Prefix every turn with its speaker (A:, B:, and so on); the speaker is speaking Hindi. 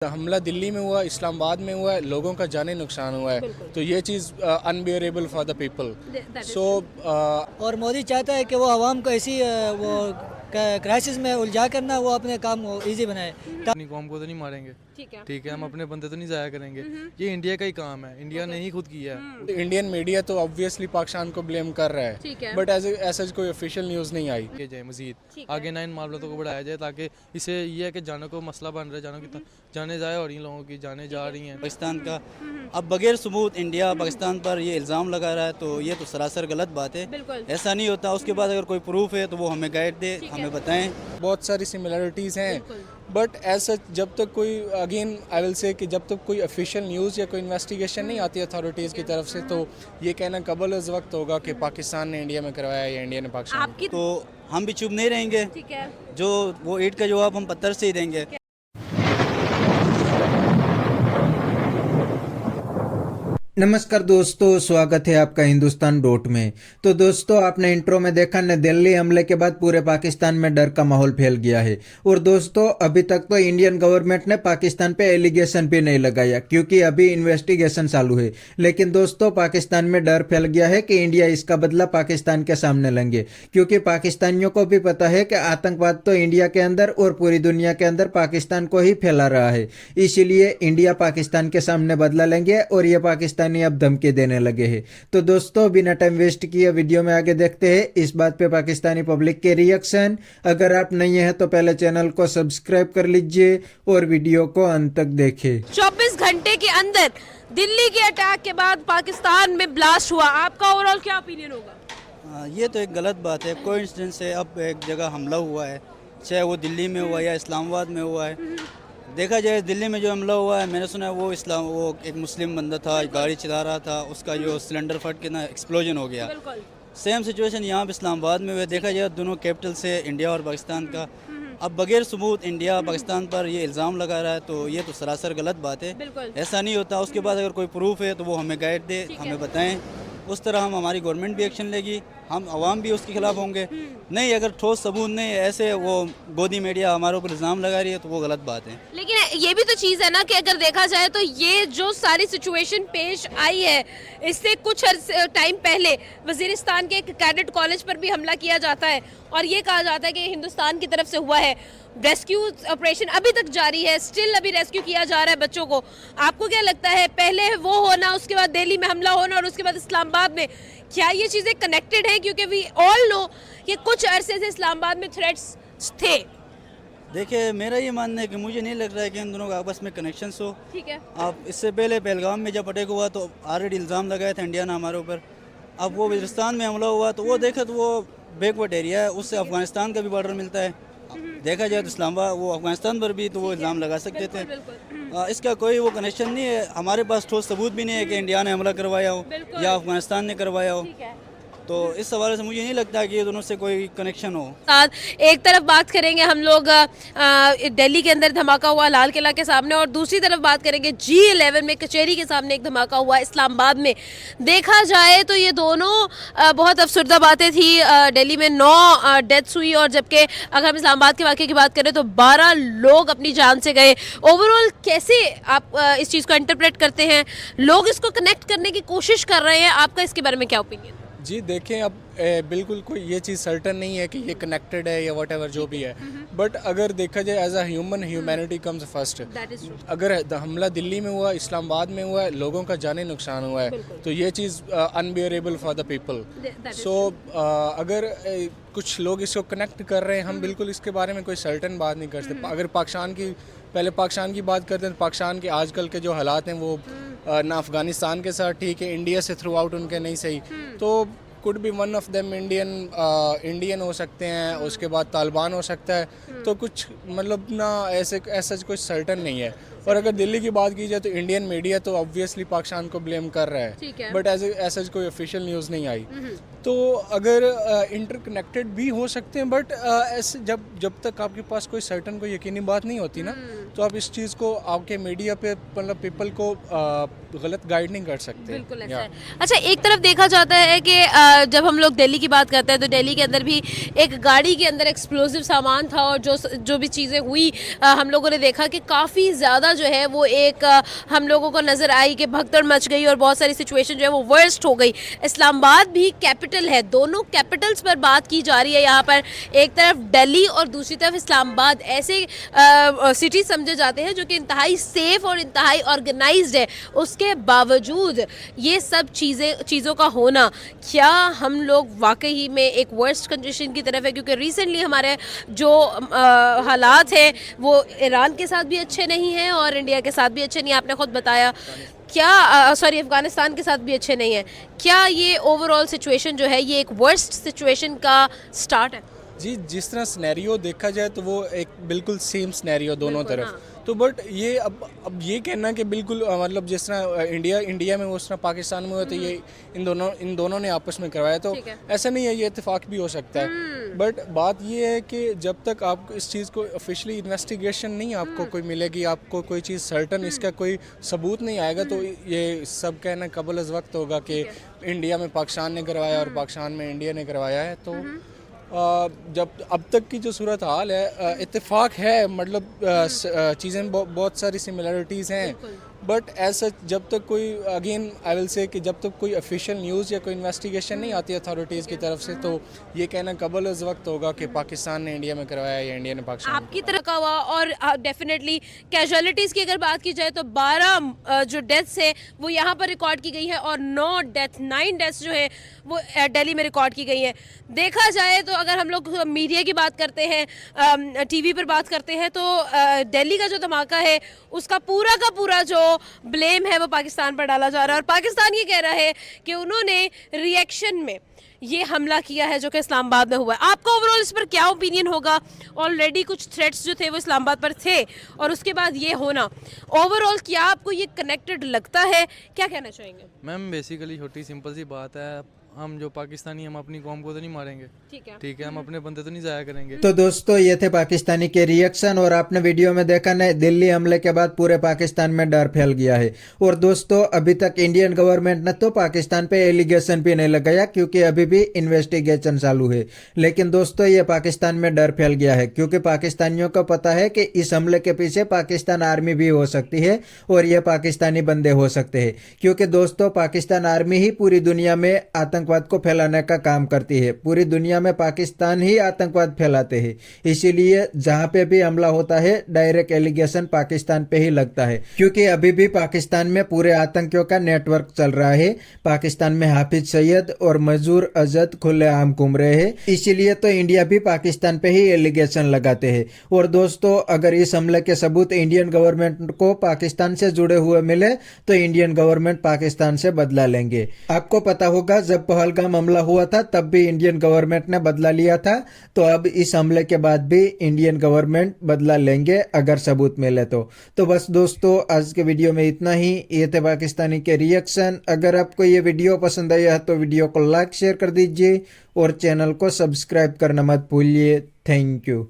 A: हमला दिल्ली में हुआ, इस्लामाबाद में हुआ है, लोगों का जाने नुकसान हुआ है, तो ये चीज़ अनबियरेबल फॉर द पीपल। सो
B: और मोदी चाहता है कि वो आवाम को ऐसी वो क्राइसिस में उलझा करना वो अपने काम को ईजी बनाए।
C: अपनी कौम को तो नहीं मारेंगे, ठीक है, हम अपने बंदे तो नहीं जाया करेंगे। ये इंडिया का ही काम है, इंडिया ने ही खुद किया है।
A: इंडियन मीडिया तो ऑब्वियसली पाकिस्तान को ब्लेम कर रहा है, बट ऐसा कोई ऑफिशियल न्यूज़ नहीं आई।
C: किया जाए मजीद आगे इन मामलों को बढ़ाया जाए, ताकि इसे ये है कि जाने को मसला बन रहा है, जाने की जाने जाए और इन लोगों की जाने जा रही हैं।
D: पाकिस्तान का अब बगैर सबूत इंडिया पाकिस्तान पर ये इल्ज़ाम लगा रहा है, तो ये तो सरासर गलत बात है। ऐसा नहीं होता। उसके बाद अगर कोई प्रूफ है तो वो हमें गाइड दे, हमें बताएं।
A: बहुत सारी सिमिलरिटीज़ हैं, बट ऐसा जब तक कोई अगेन आई विल से कि जब तक कोई ऑफिशियल न्यूज़ या कोई इन्वेस्टिगेशन नहीं आती अथॉरिटीज़ की तरफ से, तो ये कहना कबल उस वक्त होगा कि पाकिस्तान ने इंडिया में करवाया या इंडिया ने पाकिस्तान में।
D: तो हम भी चुप नहीं रहेंगे। जो वो ईंट का जवाब हम पत्थर से ही देंगे।
E: नमस्कार दोस्तों, स्वागत है आपका हिंदुस्तान डॉट में। तो दोस्तों, आपने इंट्रो में देखा न, दिल्ली हमले के बाद पूरे पाकिस्तान में डर का माहौल फैल गया है। और दोस्तों, अभी तक तो इंडियन गवर्नमेंट ने पाकिस्तान पे एलिगेशन भी नहीं लगाया, क्योंकि अभी इन्वेस्टिगेशन चालू है। लेकिन दोस्तों, पाकिस्तान में डर फैल गया है कि इंडिया इसका बदला पाकिस्तान के सामने लेंगे, क्योंकि पाकिस्तानियों को भी पता है कि आतंकवाद तो इंडिया के अंदर और पूरी दुनिया के अंदर पाकिस्तान को ही फैला रहा है। इसीलिए इंडिया पाकिस्तान के सामने बदला लेंगे और ये पाकिस्तान अब धमकी देने लगे हैं। तो दोस्तों, बिना टाइम वेस्ट किए वीडियो में आगे देखते हैं इस बात पे पाकिस्तानी पब्लिक के रिएक्शन। अगर आप नहीं हैं तो पहले चैनल को सब्सक्राइब कर लीजिए और वीडियो को अंत तक देखें।
F: 24 घंटे के अंदर दिल्ली के अटैक के बाद पाकिस्तान में ब्लास्ट हुआ, आपका ओवरऑल क्या ओपिनियन होगा?
D: ये तो एक गलत बात है। कोइंसिडेंस से अब एक जगह हमला हुआ है, चाहे वो दिल्ली में हुआ या इस्लामाबाद में हुआ है। देखा जाए, दिल्ली में जो हमला हुआ है, मैंने सुना है वो एक मुस्लिम बंदा था, गाड़ी चला रहा था, उसका जो सिलेंडर फट के ना एक्सप्लोजन हो गया। सेम सिचुएशन यहाँ पे इस्लामाबाद में हुआ। देखा जाए, दोनों कैपिटल से इंडिया और पाकिस्तान का अब बगैर सबूत इंडिया पाकिस्तान पर ये इल्ज़ाम लगा रहा है, तो ये तो सरासर गलत बात है। ऐसा नहीं होता। उसके बाद अगर कोई प्रूफ है तो वो हमें गाइड दे, हमें बताएं। उस तरह हमारी गवर्नमेंट भी एक्शन लेगी, हम आवाम भी उसके खिलाफ होंगे। नहीं, अगर ठोस सबूत नहीं, ऐसे वो गोदी मीडिया हमारे ऊपर इल्ज़ाम लगा रही है, तो वो गलत बात है।
F: लेकिन ये भी तो चीज़ है ना कि अगर देखा जाए तो ये जो सारी सिचुएशन पेश आई है, इससे कुछ टाइम पहले वजीरिस्तान के एक कैडेट कॉलेज पर भी हमला किया जाता है और ये कहा जाता है कि हिंदुस्तान की तरफ से हुआ है। रेस्क्यू ऑपरेशन अभी तक जारी है, स्टिल अभी रेस्क्यू किया जा रहा है बच्चों को। आपको क्या लगता है, पहले वो होना, उसके बाद दिल्ली में हमला होना और उसके बाद इस्लामाबाद में, क्या ये चीज़ें कनेक्टेड हैं? क्योंकि वी ऑल नो कि कुछ अरसे से इस्लामाबाद में थ्रेट्स थे।
D: देखिए, मेरा ये मानना है कि मुझे नहीं लग रहा है कि इन दोनों का आपस में कनेक्शन हो।
F: ठीक है।
D: आप इससे पहले पहलगाम में जब अटैक हुआ तो ऑलरेडी इल्ज़ाम लगाया था इंडिया ने हमारे ऊपर। अब वो वजीरिस्तान में हमला हुआ तो वो देखा तो वो बैकवर्ड एरिया है, उससे अफगानिस्तान का भी बॉर्डर मिलता है। देखा जाए तो इस्लामाबाद वो अफगानिस्तान पर भी तो वो इल्ज़ाम लगा सकते थे। इसका कोई वो कनेक्शन नहीं है। हमारे पास ठोस सबूत भी नहीं है कि इंडिया ने हमला करवाया हो या अफगानिस्तान ने करवाया हो। तो इस सवाल से मुझे नहीं लगता कि ये दोनों से कोई कनेक्शन हो।
F: एक तरफ बात करेंगे हम लोग दिल्ली के अंदर धमाका हुआ लाल किला के सामने, और दूसरी तरफ बात करेंगे G11 में कचहरी के सामने एक धमाका हुआ इस्लामाबाद में। देखा जाए तो ये दोनों बहुत अफसरदा बातें थी। दिल्ली में 9 डेथ्स हुई और जबकि अगर हम इस्लामाबाद के वाक़े की बात करें तो 12 लोग अपनी जान से गए। ओवरऑल कैसे आप इस चीज़ को इंटरप्रेट करते हैं? लोग इसको कनेक्ट करने की कोशिश कर रहे हैं, आपका इसके बारे में क्या ओपिनियन?
A: जी देखें, अब बिल्कुल कोई ये चीज़ सर्टन नहीं है कि ये कनेक्टेड है या वट एवर जो भी है, बट अगर देखा जाए as a human, humanity comes first. अगर हमला दिल्ली में हुआ, इस्लामाबाद में हुआ है, लोगों का जाने नुकसान हुआ है, तो ये चीज़ अनबियरेबल फॉर द पीपल। सो अगर कुछ लोग इसको कनेक्ट कर रहे हैं, हम बिल्कुल इसके बारे में कोई सर्टन बात नहीं कर सकते। अगर पाकिस्तान की बात करते हैं तो पाकिस्तान के आजकल के जो हालात हैं वो ना अफ़गानिस्तान के साथ ठीक है, इंडिया से थ्रू आउट उनके नहीं सही, तो could be one of them Indian हो सकते हैं, उसके बाद तालिबान हो सकता है। तो कुछ मतलब ना ऐसा कुछ सर्टन नहीं है। और अगर दिल्ली की बात की जाए तो इंडियन मीडिया तो ऑब्वियसली पाकिस्तान को ब्लेम कर रहा है, बट ऐसा कोई ऑफिशियल न्यूज़ नहीं आई। तो अगर इंटरकनेक्टेड भी हो सकते हैं, बट ऐसे जब तक आपके पास कोई सर्टन कोई यकीनी बात नहीं होती ना, तो आप इस चीज़ को आपके मीडिया पे मतलब पीपल को गलत गाइड नहीं कर सकते।
F: बिल्कुल ऐसा है। अच्छा, एक तरफ देखा जाता है कि जब हम लोग दिल्ली की बात करते हैं तो दिल्ली के अंदर भी एक गाड़ी के अंदर एक्सप्लोसिव सामान था और जो भी चीज़ें हुई हम लोगों ने देखा कि काफ़ी ज़्यादा जो है वो एक हम लोगों को नज़र आई कि भगदड़ मच गई और बहुत सारी सिचुएशन जो है वो वर्स्ट हो गई। इस्लामाबाद भी कैपिटल है, दोनों कैपिटल्स पर बात की जा रही है यहाँ पर, एक तरफ दिल्ली और दूसरी तरफ इस्लामाबाद। ऐसे सिटी समझे जाते हैं जो कि इंतहाई सेफ और इंतहाई ऑर्गेनाइज्ड है, उसके बावजूद ये सब चीज़ों का होना, क्या हम लोग वाकई में एक वर्स्ट कंडीशन की तरफ है? क्योंकि रिसेंटली हमारे जो हालात हैं वो ईरान के साथ भी अच्छे नहीं हैं और इंडिया के साथ भी अच्छे नहीं, आपने खुद बताया। क्या सॉरी, अफगानिस्तान के साथ भी अच्छे नहीं हैं। क्या ये ओवरऑल सिचुएशन जो है ये एक वर्स्ट सिचुएशन का स्टार्ट है?
A: जी, जिस तरह स्नैरियो देखा जाए तो वो एक बिल्कुल सेम स्नैरियो दोनों
F: बिल्कुल,
A: तरफ।
F: हाँ।
A: तो बट ये अब ये कहना कि बिल्कुल मतलब जिस तरह इंडिया में उस तरह पाकिस्तान में हुआ तो ये इन दोनों ने आपस में करवाया, तो
F: ठीक है।
A: ऐसा नहीं है, ये इत्तेफाक भी हो सकता है। बट बात ये है कि जब तक आप इस चीज़ को ऑफिशियली इन्वेस्टिगेशन नहीं आपको कोई मिलेगी, आपको कोई चीज़ सर्टन इसका कोई सबूत नहीं आएगा, तो ये सब कहना कबल अज़ वक्त होगा कि इंडिया में पाकिस्तान ने करवाया और पाकिस्तान में इंडिया ने करवाया है। तो जब अब तक की जो सूरत हाल है, इत्तेफाक है, मतलब चीज़ें बहुत सारी सिमिलरिटीज़ हैं, बट ऐसा जब तक कोई अगेन आई विल से कि जब तक कोई ऑफिशियल न्यूज़ या कोई इन्वेस्टिगेशन नहीं आती अथॉरिटीज़ की तरफ से, तो ये कहना कबल अज़ वक्त होगा कि पाकिस्तान ने इंडिया में करवाया या इंडिया ने पाकिस्तान में।
F: आपकी तरह का हुआ। और डेफिनेटली कैजुअलिटीज़ की अगर बात की जाए तो 12 जो डेथ्स है वो यहाँ पर रिकॉर्ड की गई है और 9 डेथ्स जो है वो दिल्ली में रिकॉर्ड की गई है। देखा जाए तो अगर हम लोग मीडिया की बात करते हैं, टीवी पर बात करते हैं, तो दिल्ली का जो धमाका है उसका पूरा का पूरा जो ब्लेम है वो पाकिस्तान पर डाला जा रहा है और पाकिस्तान ये कह रहा है कि उन्होंने रिएक्शन में ये हमला किया है जो कि इस्लामाबाद में हुआ है। आपका ओवरऑल इस पर क्या ओपिनियन होगा? ऑलरेडी कुछ थ्रेट्स जो थे वो इस्लामाबाद पर थे और उसके बाद ये होना, ओवरऑल क्या आपको ये कनेक्टेड लगता है? क्या कहना चाहेंगे?
C: मैम बेसिकली छोटी सिंपल सी बात है, हम जो पाकिस्तानी हम अपनी कौम को तो नहीं मारेंगे, ठीक है, हम अपने बंदे तो नहीं जाया करेंगे।
E: तो दोस्तों ये थे पाकिस्तानी के रिएक्शन, और आपने वीडियो में देखा ना, दिल्ली हमले के बाद पूरे पाकिस्तान में डर फैल गया है। और दोस्तों अभी तक इंडियन गवर्नमेंट ने तो पाकिस्तान पे एलिगेशन भी नहीं लगाया क्योंकि अभी भी इन्वेस्टिगेशन चालू है। लेकिन दोस्तों ये पाकिस्तान में डर फैल गया है क्योंकि पाकिस्तानियों को पता है कि इस हमले के पीछे पाकिस्तान आर्मी भी हो सकती है और ये पाकिस्तानी बंदे हो सकते हैं, क्योंकि दोस्तों पाकिस्तान आर्मी ही पूरी दुनिया में आतंकवाद को फैलाने का काम करती है। पूरी दुनिया में पाकिस्तान ही आतंकवाद फैलाते हैं, इसीलिए जहां पे भी हमला होता है डायरेक्ट एलिगेशन पाकिस्तान पे ही लगता है, क्योंकि अभी भी पाकिस्तान में पूरे आतंकियों का नेटवर्क चल रहा है। पाकिस्तान में हाफिज सैयद और मजूर अजद खुलेआम घूम रहे हैं, इसीलिए तो इंडिया भी पाकिस्तान पे ही एलिगेशन लगाते हैं। और दोस्तों अगर इस हमले के सबूत इंडियन गवर्नमेंट को पाकिस्तान से जुड़े हुए मिले तो इंडियन गवर्नमेंट पाकिस्तान से बदला लेंगे। आपको पता होगा जब पहलगाम हमला हुआ था तब भी इंडियन गवर्नमेंट ने बदला लिया था, तो अब इस हमले के बाद भी इंडियन गवर्नमेंट बदला लेंगे अगर सबूत मिले तो बस दोस्तों आज के वीडियो में इतना ही। ये थे पाकिस्तानी के रिएक्शन। अगर आपको ये वीडियो पसंद आया है तो वीडियो को लाइक शेयर कर दीजिए और चैनल को सब्सक्राइब करना मत भूलिए। Thank you.